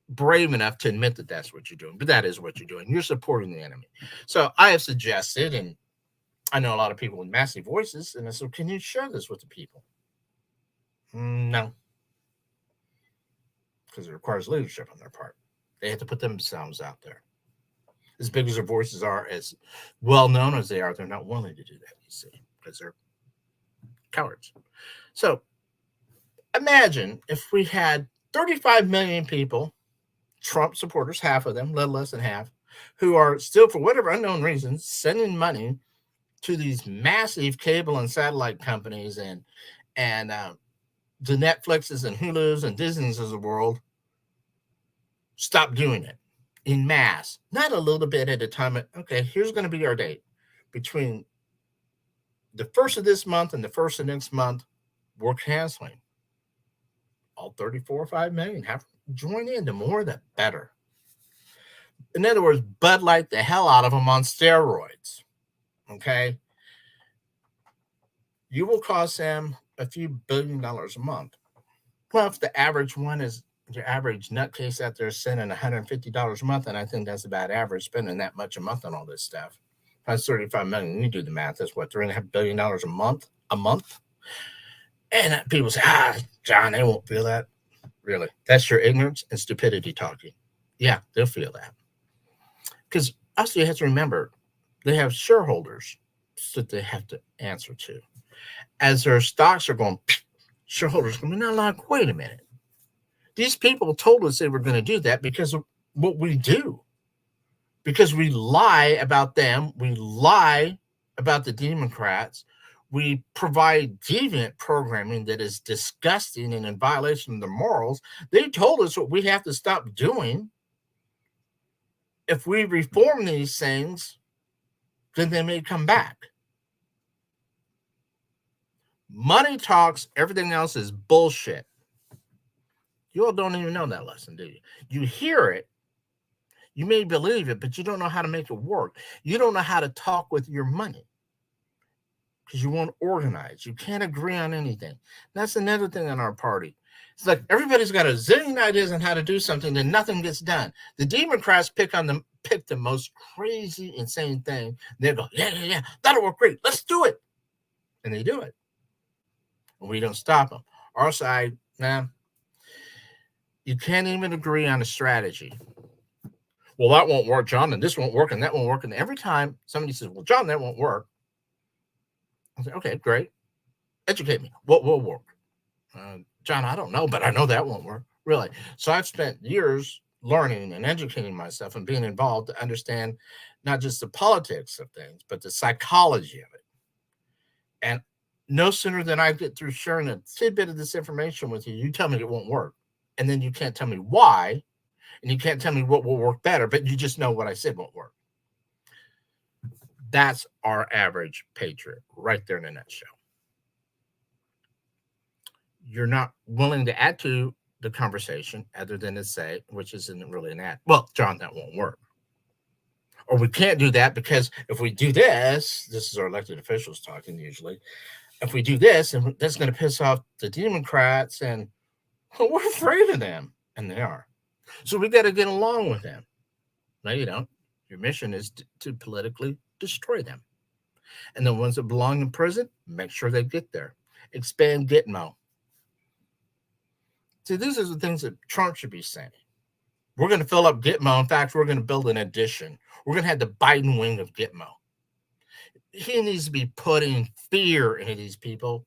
A: brave enough to admit that that's what you're doing, but that is what you're doing. You're supporting the enemy. So I have suggested, and I know a lot of people with massive voices, and I said, can you share this with the people? No, because it requires leadership on their part. They have to put themselves out there. As big as their voices are, as well known as they are, they're not willing to do that, you see, because they're cowards. So imagine if we had 35 million people, Trump supporters, half of them, little less than half, who are still, for whatever unknown reasons, sending money to these massive cable and satellite companies and the Netflixes and Hulus and Disneys of the world stop doing it in mass, not a little bit at a time. Okay, here's going to be our date between the first of this month and the first of next month. We're canceling. All 34 or 5 million have join in. The more, the better. In other words, Bud Light the hell out of them on steroids. Okay, you will cost them a few $1 billion a month. Well, if the average one is your average nutcase out there spending $150 a month, and I think that's about average, spending that much a month on all this stuff. That's 35 million. You do the math. That's what, $3.5 billion a month. A month. And people say, John, they won't feel that. Really, that's your ignorance and stupidity talking. Yeah, they'll feel that. Because also you have to remember, they have shareholders that they have to answer to. As their stocks are going, shareholders are going to be like, wait a minute. These people told us they were going to do that because of what we do. Because we lie about them. We lie about the Democrats. We provide deviant programming that is disgusting and in violation of the morals. They told us what we have to stop doing. If we reform these things, then they may come back. Money talks, everything else is bullshit. You all don't even know that lesson, do you? You hear it, you may believe it, but you don't know how to make it work. You don't know how to talk with your money because you won't organize. You can't agree on anything. That's another thing in our party. It's like everybody's got a zillion ideas on how to do something, and nothing gets done. The Democrats pick the most crazy, insane thing. They go, yeah, that'll work great. Let's do it. And they do it. And we don't stop them. Our side, nah, you can't even agree on a strategy. Well, that won't work, John, and this won't work, and that won't work. And every time somebody says, well, John, that won't work, I say, okay, great. Educate me. What will work? John, I don't know, but I know that won't work. Really. So I've spent years learning and educating myself and being involved to understand not just the politics of things, but the psychology of it. And no sooner than I get through sharing a tidbit of this information with you, you tell me it won't work. And then you can't tell me why, and you can't tell me what will work better, but you just know what I said won't work. That's our average patriot right there in a nutshell. You're not willing to add to the conversation other than to say, which isn't really an ad. Well, John, that won't work. Or we can't do that because if we do this is our elected officials talking usually. If we do this, and that's going to piss off the Democrats, and well, we're afraid of them, and they are. So we got to get along with them. No, you don't. Your mission is to politically destroy them. And the ones that belong in prison, make sure they get there. Expand Gitmo. See, these are the things that Trump should be saying. We're going to fill up Gitmo. In fact, we're going to build an addition. We're going to have the Biden wing of Gitmo. He needs to be putting fear into these people.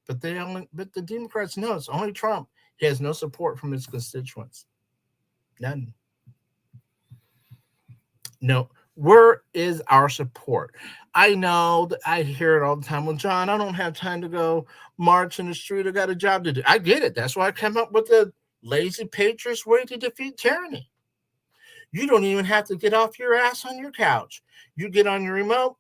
A: But the Democrats know it's only Trump. He has no support from his constituents. None. No. Where is our support? I know that I hear it all the time. Well, John, I don't have time to go march in the street. I got a job to do. I get it. That's why I came up with the lazy patriots way to defeat tyranny. You don't even have to get off your ass on your couch. You get on your remote,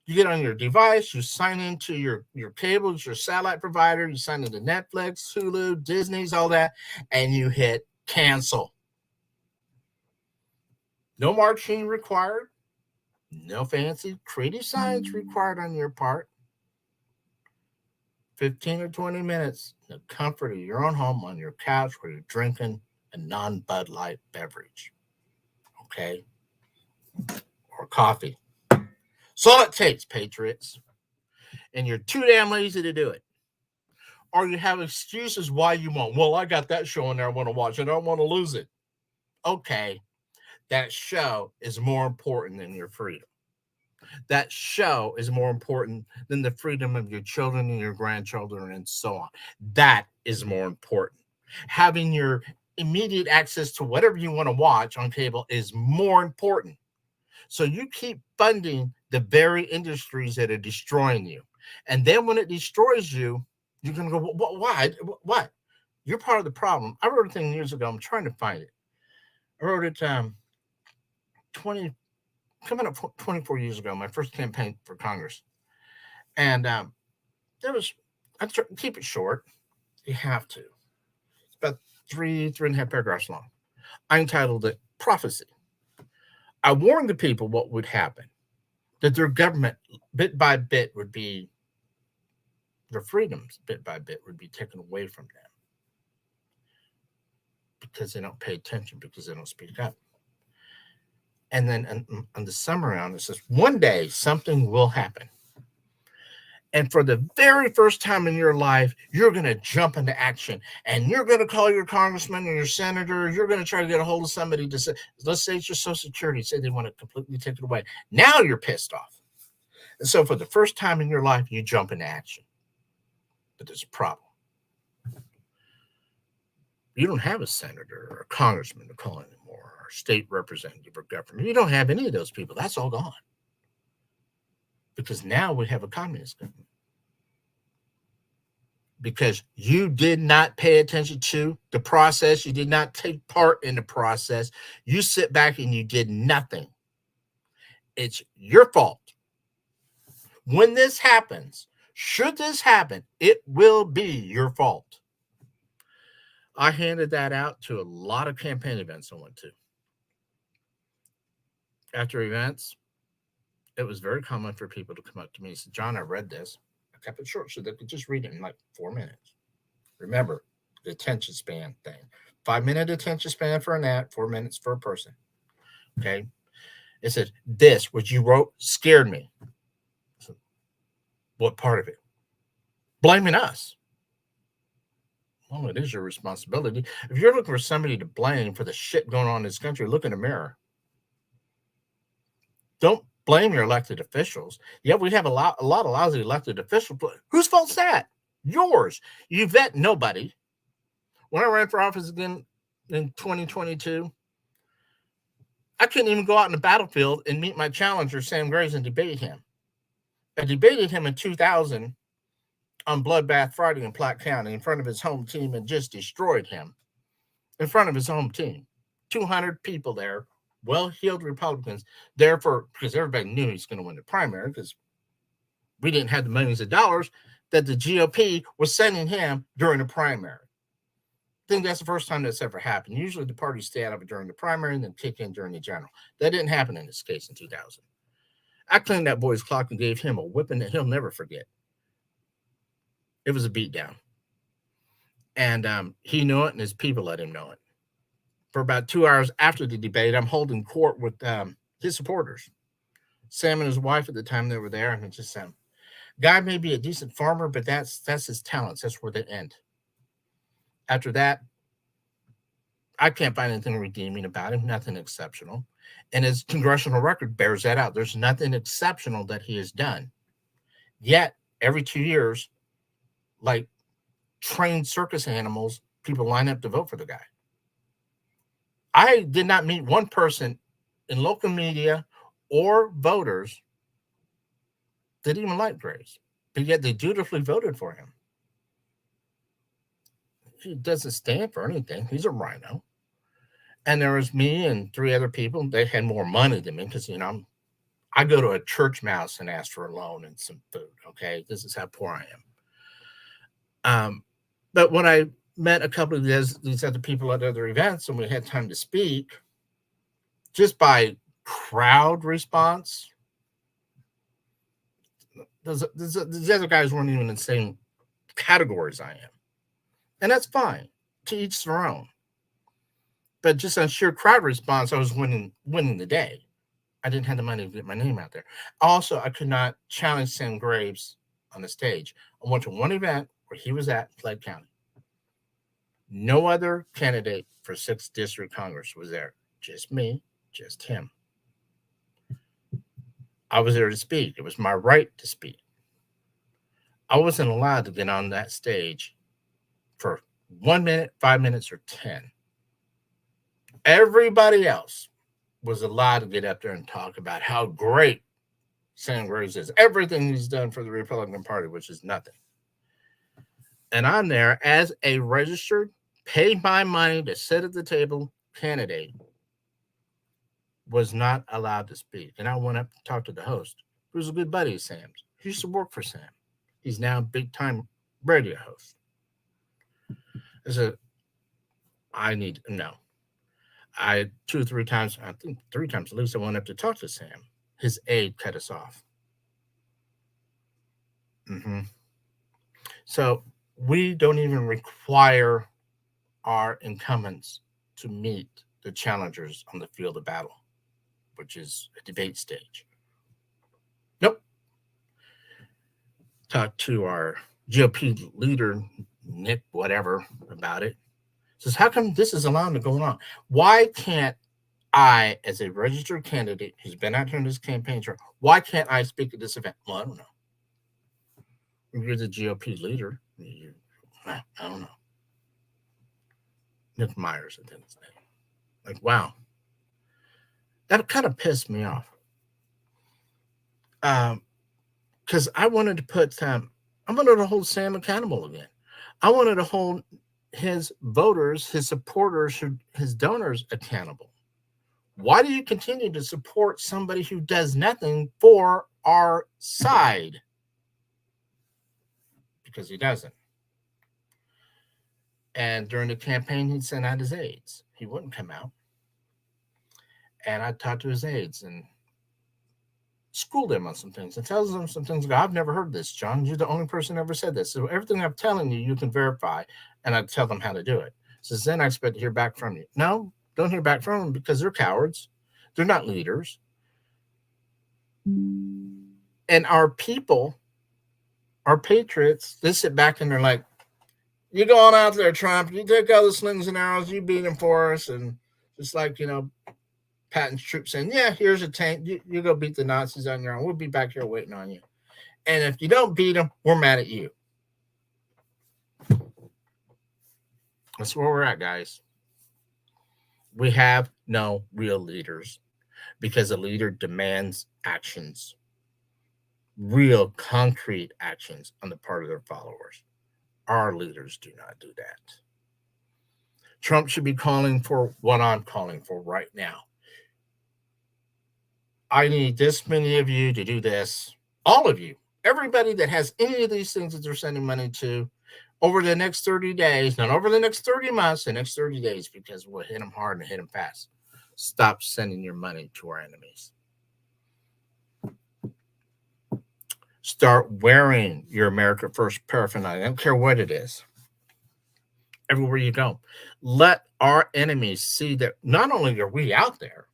A: you get on your device, you sign into your cables, your satellite provider, you sign into Netflix, Hulu, Disney's, all that, and you hit cancel. No marching required. No fancy creative science required on your part. 15 or 20 minutes in the comfort of your own home on your couch where you're drinking a non-Bud Light beverage. Okay? Or coffee. That's all it takes, patriots. And you're too damn lazy to do it. Or you have excuses why you won't. Well, I got that show in there I want to watch. I don't want to lose it. Okay. That show is more important than your freedom. That show is more important than the freedom of your children and your grandchildren and so on. That is more important. Having your immediate access to whatever you want to watch on cable is more important. So you keep funding the very industries that are destroying you. And then when it destroys you, You're going to go, why? What? You're part of the problem. I wrote a thing years ago. I'm trying to find it. I wrote it 20, coming up 24 years ago, my first campaign for Congress. And there was, keep it short. You have to. It's about three and a half paragraphs long. I entitled it Prophecy. I warned the people what would happen, that their government, bit by bit, would be, their freedoms, bit by bit, would be taken away from them because they don't pay attention, because they don't speak up. And then on the summary on it says, one day something will happen. And for the very first time in your life, you're going to jump into action, and you're going to call your congressman or your senator. You're going to try to get a hold of somebody to say, let's say it's your Social Security, say they want to completely take it away. Now you're pissed off. And so for the first time in your life, you jump into action. But there's a problem. You don't have a senator or a congressman to call anymore, or a state representative or governor. You don't have any of those people. That's all gone. Because now we have a communist government. Because you did not pay attention to the process. You did not take part in the process. You sit back and you did nothing. It's your fault. When this happens, should this happen, it will be your fault. I handed that out to a lot of campaign events I went to. After events, it was very common for people to come up to me and say, John, I read this. I kept it short so they could just read it in like 4 minutes. Remember, the attention span thing. 5-minute attention span for an ad, 4 minutes for a person. Okay. It said, this, what you wrote, scared me. So, what part of it? Blaming us. Well, it is your responsibility. If you're looking for somebody to blame for the shit going on in this country, look in the mirror. Don't blame your elected officials. Yeah, we have a lot of lousy elected officials, but whose fault's that? Yours. You vet nobody. When I ran for office again in 2022, I couldn't even go out in the battlefield and meet my challenger, Sam Graves, and debate him. I debated him in 2000 on Bloodbath Friday in Platte County in front of his home team and just destroyed him in front of his home team. 200 people there, well-heeled Republicans, there because everybody knew he's going to win the primary because we didn't have the millions of dollars that the GOP was sending him during the primary. I think that's the first time that's ever happened. Usually the parties stay out of it during the primary and then kick in during the general. That didn't happen in this case in 2000. I cleaned that boy's clock and gave him a whipping that he'll never forget. It was a beatdown. And he knew it, and his people let him know it. For about 2 hours after the debate, I'm holding court with his supporters. Sam and his wife at the time they were there, and it just said, guy may be a decent farmer, but that's his talents. That's where they end. After that, I can't find anything redeeming about him, nothing exceptional. And his congressional record bears that out. There's nothing exceptional that he has done. Yet, every 2 years, like trained circus animals, people line up to vote for the guy. I did not meet one person in local media or voters that even liked Graves, but yet they dutifully voted for him. He doesn't stand for anything. He's a rhino. And there was me and 3 other people. They had more money than me because, I go to a church mouse and ask for a loan and some food. Okay, this is how poor I am. But when I met a couple of these other people at other events and we had time to speak, just by crowd response, these other guys weren't even in the same categories I am. And that's fine. To each their own. But just on sheer crowd response, I was winning the day. I didn't have the money to get my name out there. Also, I could not challenge Sam Graves on the stage. I went to one event where he was at Platte County. No other candidate for 6th District Congress was there. Just me, just him. I was there to speak. It was my right to speak. I wasn't allowed to get on that stage for 1 minute, 5 minutes, or 10. Everybody else was allowed to get up there and talk about how great Sam Graves is, everything he's done for the Republican Party, which is nothing. And I'm there as a registered, paid my money to sit at the table candidate, was not allowed to speak. And I went up to talk to the host, who was a good buddy of Sam's. He used to work for Sam. He's now a big time radio host. I said, I need no. I 2 or 3 times, I think 3 times at least, I went up to talk to Sam. His aide cut us off. Hmm. So we don't even require our incumbents to meet the challengers on the field of battle, which is a debate stage. Nope. Talked to our GOP leader, Nick, whatever, about it. Says, how come this is allowed to go on? Why can't I, as a registered candidate who's been out here in this campaign trail, why can't I speak at this event? Well, I don't know. You're the GOP leader. I don't know. Nick Myers, I think his name. Like, wow. That kind of pissed me off. Because I wanted to put, I wanted to hold Sam accountable again. I wanted to hold his voters, his supporters, his donors accountable. Why do you continue to support somebody who does nothing for our side? Because he doesn't. And during the campaign, he'd send out his aides. He wouldn't come out. And I talked to his aides and schooled them on some things and tells them some things. I've never heard this, John. You're the only person who ever said this. So everything I'm telling you, you can verify. And I tell them how to do it. So then I expect to hear back from you. No, don't hear back from them because they're cowards. They're not leaders. And our people, our patriots, they sit back and they're like, you going out there, Trump. You take all the slings and arrows. You beat them for us. And just like, Patton's troops saying, yeah, here's a tank. You go beat the Nazis on your own. We'll be back here waiting on you. And if you don't beat them, we're mad at you. That's where we're at, guys. We have no real leaders because a leader demands actions, real concrete actions on the part of their followers. Our leaders do not do that. Trump should be calling for what I'm calling for right now. I need this many of you to do this. All of you. Everybody that has any of these things that they're sending money to over the next 30 days, not over the next 30 months, the next 30 days, because we'll hit them hard and hit them fast. Stop sending your money to our enemies. Start wearing your America First paraphernalia. I don't care what it is. Everywhere you go. Let our enemies see that not only are we out there,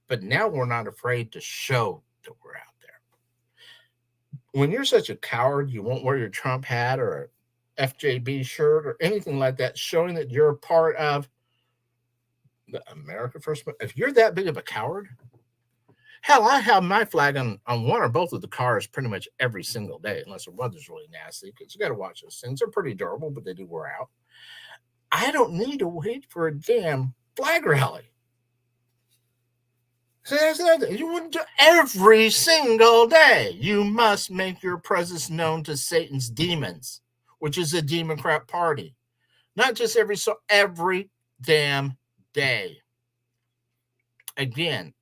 A: but now we're not afraid to show that we're out there. When you're such a coward, you won't wear your Trump hat or a FJB shirt or anything like that, showing that you're a part of the America First. If you're that big of a coward, hell, I have my flag on one or both of the cars pretty much every single day, unless the weather's really nasty, because you got to watch those things. They're pretty durable, but they do wear out. I don't need to wait for a damn flag rally. So that's another thing. You wouldn't do every single day. You must make your presence known to Satan's demons, which is the Democrat Party. Not just every damn day. Again,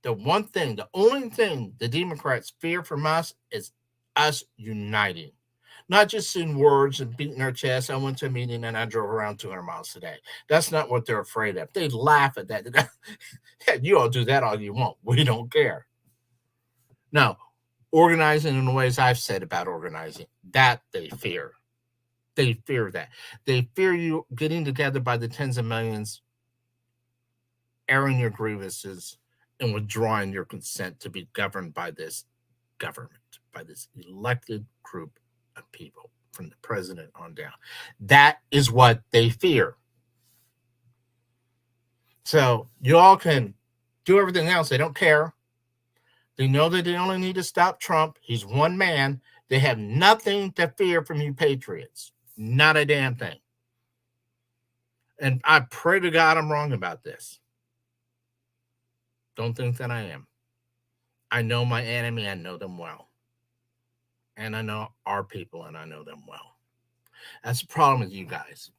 A: the only thing the Democrats fear from us is us uniting. Not just in words and beating our chest. I went to a meeting and I drove around 200 miles today. That's not what they're afraid of. They laugh at that. You all do that all you want. We don't care. Now, organizing in the ways I've said about organizing, that they fear. They fear that. They fear you getting together by the tens of millions, airing your grievances, and withdrawing your consent to be governed by this government, by this elected group of people from the president on down. That is what they fear. So you all can do everything else. They don't care. They know that they only need to stop Trump. He's one man. They have nothing to fear from you patriots. Not a damn thing. And I pray to God I'm wrong about this. Don't think that I am. I know my enemy. I know them well. And I know our people, and I know them well. That's the problem with you guys.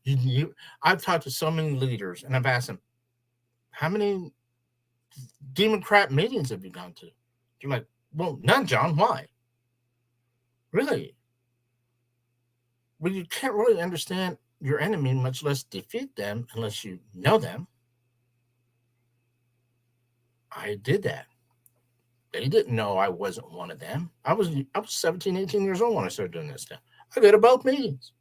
A: I've talked to so many leaders, and I've asked them, how many Democrat meetings have you gone to? You're like, well, none, John. Why? Really? Well, you can't really understand your enemy, much less defeat them, unless you know them. I did that. They didn't know I wasn't one of them. I was 17, 18 years old when I started doing this stuff. I go to both meetings.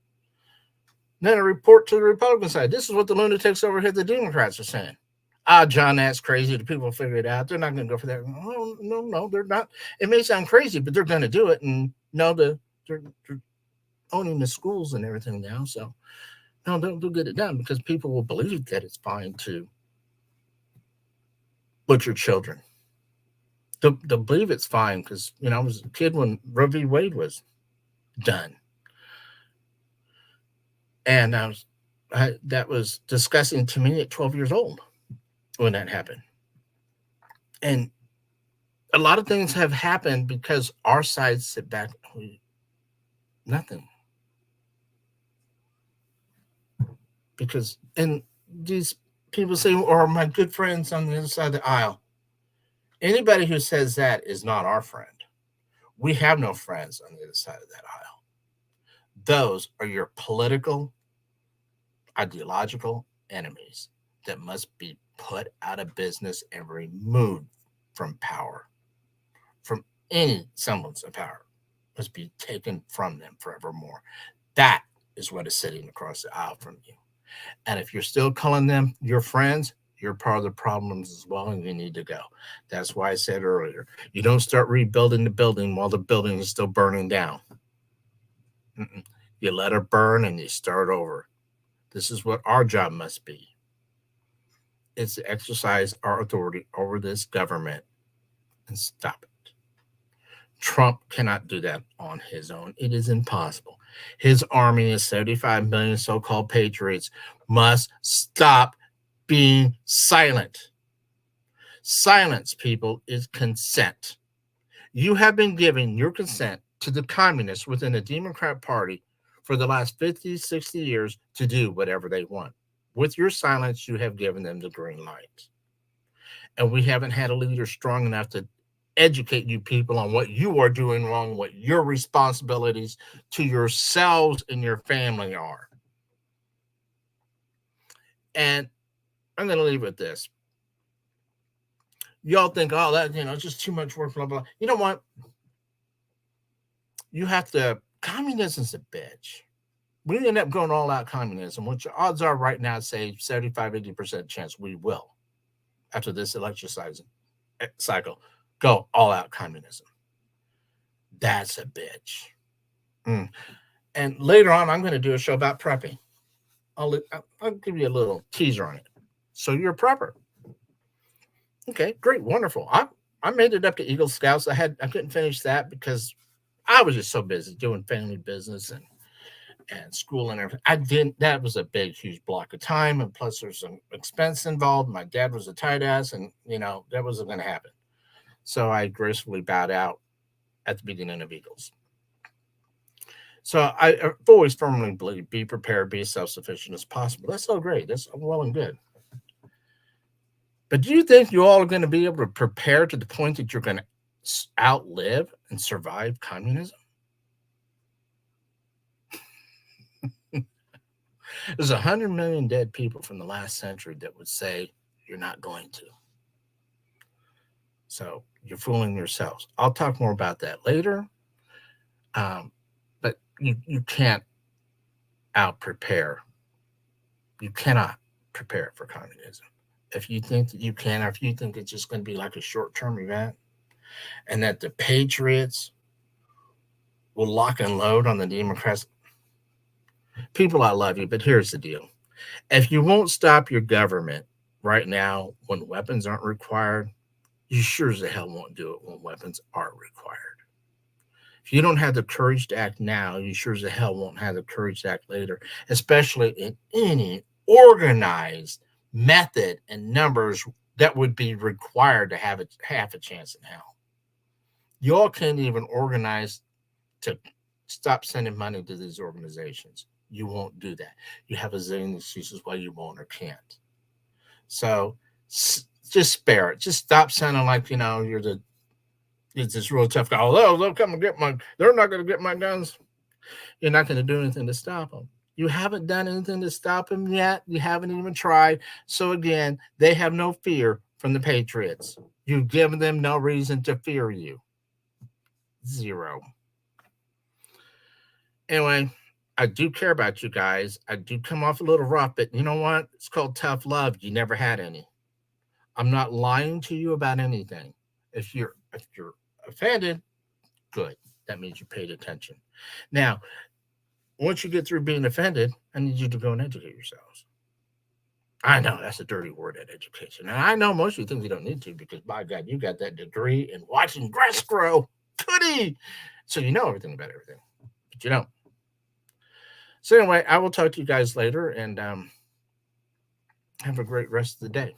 A: Then I report to the Republican side. This is what the lunatics over here, the Democrats, are saying. Ah, John, that's crazy. The people figure it out. They're not going to go for that. No, no, no, they're not. It may sound crazy, but they're going to do it. And no, they're owning the schools and everything now. So no, they'll get it done because people will believe that it's fine to butcher children. They'll believe it's fine because, I was a kid when Roe v. Wade was done. And that was disgusting to me at 12 years old when that happened. And a lot of things have happened because our side sit back. Nothing. Because, and these people say, or my good friends on the other side of the aisle. Anybody who says that is not our friend. We have no friends on the other side of that aisle. Those are your political, ideological enemies that must be put out of business and removed from power, from any semblance of power, must be taken from them forevermore. That is what is sitting across the aisle from you. And if you're still calling them your friends, you're part of the problems as well, and you need to go. That's why I said earlier, you don't start rebuilding the building while the building is still burning down. Mm-mm. You let it burn and you start over. This is what our job must be. It's to exercise our authority over this government and stop it. Trump cannot do that on his own. It is impossible. His army of 75 million so called patriots must stop being silent. Silence, people, is consent. You have been giving your consent to the communists within the Democrat Party for the last 50, 60 years to do whatever they want. With your silence, you have given them the green light. And we haven't had a leader strong enough to educate you people on what you are doing wrong, what your responsibilities to yourselves and your family are. And I'm going to leave with this. Y'all think, oh, that, it's just too much work, blah, blah. You know what? You have to, communism's a bitch. We end up going all out communism, which odds are right now, say 75, 80% chance we will, after this election cycle, go all out communism. That's a bitch. And later on, I'm going to do a show about prepping. I'll give you a little teaser on it. So you're a prepper. Okay, great, wonderful. I made it up to Eagle Scouts. I couldn't finish that because I was just so busy doing family business and school and everything. I didn't. That was a big, huge block of time, and plus there's some expense involved. My dad was a tight ass, and that wasn't going to happen. So I gracefully bowed out at the beginning of Eagles. So I've always firmly believed, be prepared, be as self-sufficient as possible. That's so great. That's well and good. But do you think you all are going to be able to prepare to the point that you're going to outlive and survive communism? There's 100 million dead people from the last century that would say you're not going to. So you're fooling yourselves. I'll talk more about that later. But you can't out-prepare. You cannot prepare for communism. If you think that you can, or if you think it's just going to be like a short-term event, and that the Patriots will lock and load on the Democrats, people, I love you, but here's the deal. If you won't stop your government right now when weapons aren't required, you sure as the hell won't do it when weapons are required. If you don't have the courage to act now, you sure as the hell won't have the courage to act later, especially in any organized method and numbers that would be required to have half a chance in hell. Y'all can't even organize to stop sending money to these organizations. You won't do that. You have a zillion excuses why you won't or can't. So just spare it. Just stop sounding like you're this real tough guy. Oh, they'll come and get my. They're not going to get my guns. You're not going to do anything to stop them. You haven't done anything to stop them yet. You haven't even tried. So again, they have no fear from the Patriots. You've given them no reason to fear you. Zero. Anyway, I do care about you guys. I do come off a little rough, but you know what? It's called tough love. You never had any. I'm not lying to you about anything. If you're offended, good. That means you paid attention. Now, once you get through being offended, I need you to go and educate yourselves. I know that's a dirty word at education. And I know most of you think you don't need to because, by God, you got that degree in watching grass grow. Goody. So you know everything about everything, but you don't. So, anyway, I will talk to you guys later and have a great rest of the day.